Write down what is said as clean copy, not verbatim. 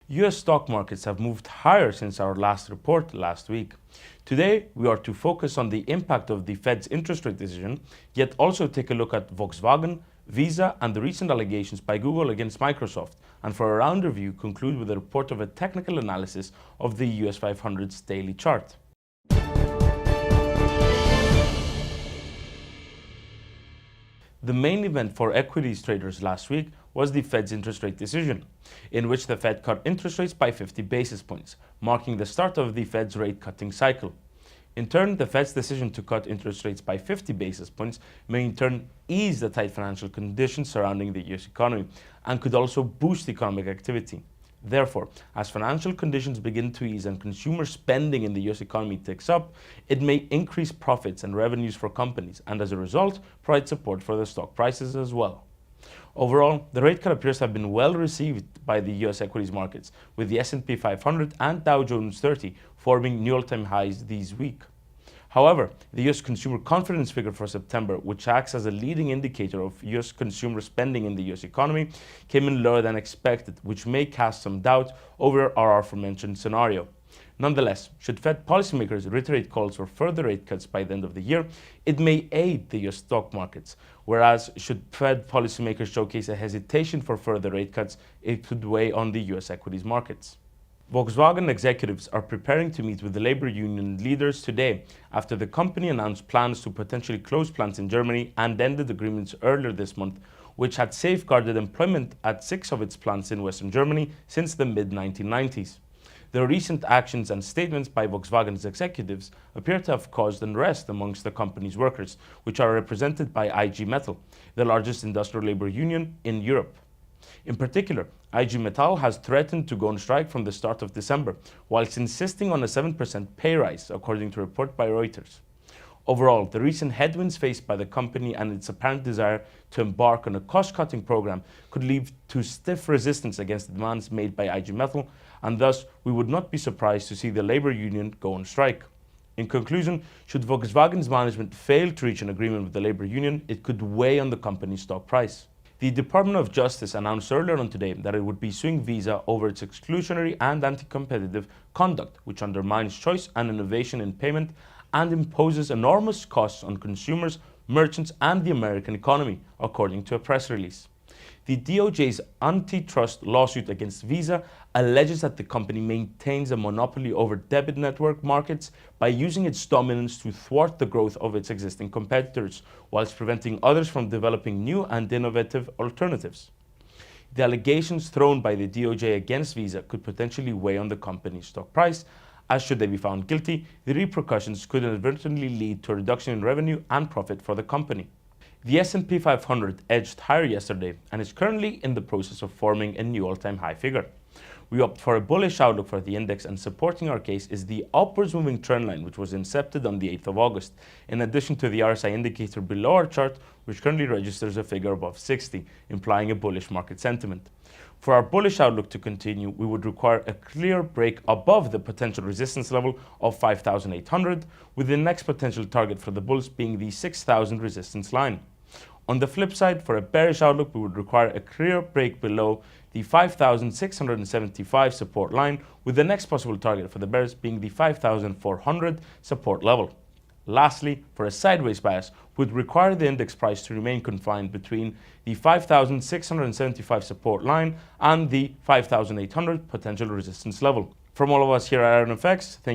US stock markets have moved higher since our last report last week. Today, we are to focus on the impact of the Fed's interest rate decision, yet also take a look at Volkswagen, Visa, and the recent allegations by Google against Microsoft, and for a round review, conclude with a report of a technical analysis of the US 500's daily chart. The main event for equities traders last week was the Fed's interest rate decision, in which the Fed cut interest rates by 50 basis points, marking the start of the Fed's rate cutting cycle. In turn, the Fed's decision to cut interest rates by 50 basis points may in turn ease the tight financial conditions surrounding the US economy and could also boost economic activity. Therefore, as financial conditions begin to ease and consumer spending in the US economy ticks up, it may increase profits and revenues for companies and as a result, provide support for the stock prices as well. Overall, the rate cut appears to have been well received by the US equities markets, with the S&P 500 and Dow Jones 30 forming new all-time highs this week. However, the US consumer confidence figure for September, which acts as a leading indicator of US consumer spending in the US economy, came in lower than expected, which may cast some doubt over our aforementioned scenario. Nonetheless, should Fed policymakers reiterate calls for further rate cuts by the end of the year, it may aid the US stock markets, whereas should Fed policymakers showcase a hesitation for further rate cuts, it could weigh on the US equities markets. Volkswagen executives are preparing to meet with the labor union leaders today after the company announced plans to potentially close plants in Germany and ended agreements earlier this month, which had safeguarded employment at 6 of its plants in Western Germany since the mid-1990s. The recent actions and statements by Volkswagen's executives appear to have caused unrest amongst the company's workers, which are represented by IG Metall, the largest industrial labor union in Europe. In particular, IG Metall has threatened to go on strike from the start of December, whilst insisting on a 7% pay rise, according to a report by Reuters. Overall, the recent headwinds faced by the company and its apparent desire to embark on a cost-cutting program could lead to stiff resistance against the demands made by IG Metall, and thus we would not be surprised to see the labor union go on strike. In conclusion, should Volkswagen's management fail to reach an agreement with the labor union, it could weigh on the company's stock price. The Department of Justice announced earlier on today that it would be suing Visa over its exclusionary and anti-competitive conduct, which undermines choice and innovation in payment and imposes enormous costs on consumers, merchants, and the American economy, according to a press release. The DOJ's antitrust lawsuit against Visa alleges that the company maintains a monopoly over debit network markets by using its dominance to thwart the growth of its existing competitors, whilst preventing others from developing new and innovative alternatives. The allegations thrown by the DOJ against Visa could potentially weigh on the company's stock price, as should they be found guilty, the repercussions could inadvertently lead to a reduction in revenue and profit for the company. The S&P 500 edged higher yesterday and is currently in the process of forming a new all-time high figure. We opt for a bullish outlook for the index, and supporting our case is the upwards moving trend line, which was incepted on the 8th of August, in addition to the RSI indicator below our chart, which currently registers a figure above 60, implying a bullish market sentiment. For our bullish outlook to continue, we would require a clear break above the potential resistance level of 5,800, with the next potential target for the bulls being the 6,000 resistance line. On the flip side, for a bearish outlook, we would require a clear break below the 5,675 support line, with the next possible target for the bears being the 5,400 support level. Lastly, for a sideways bias, would require the index price to remain confined between the 5,675 support line and the 5,800 potential resistance level. From all of us here at RNFX, thank you.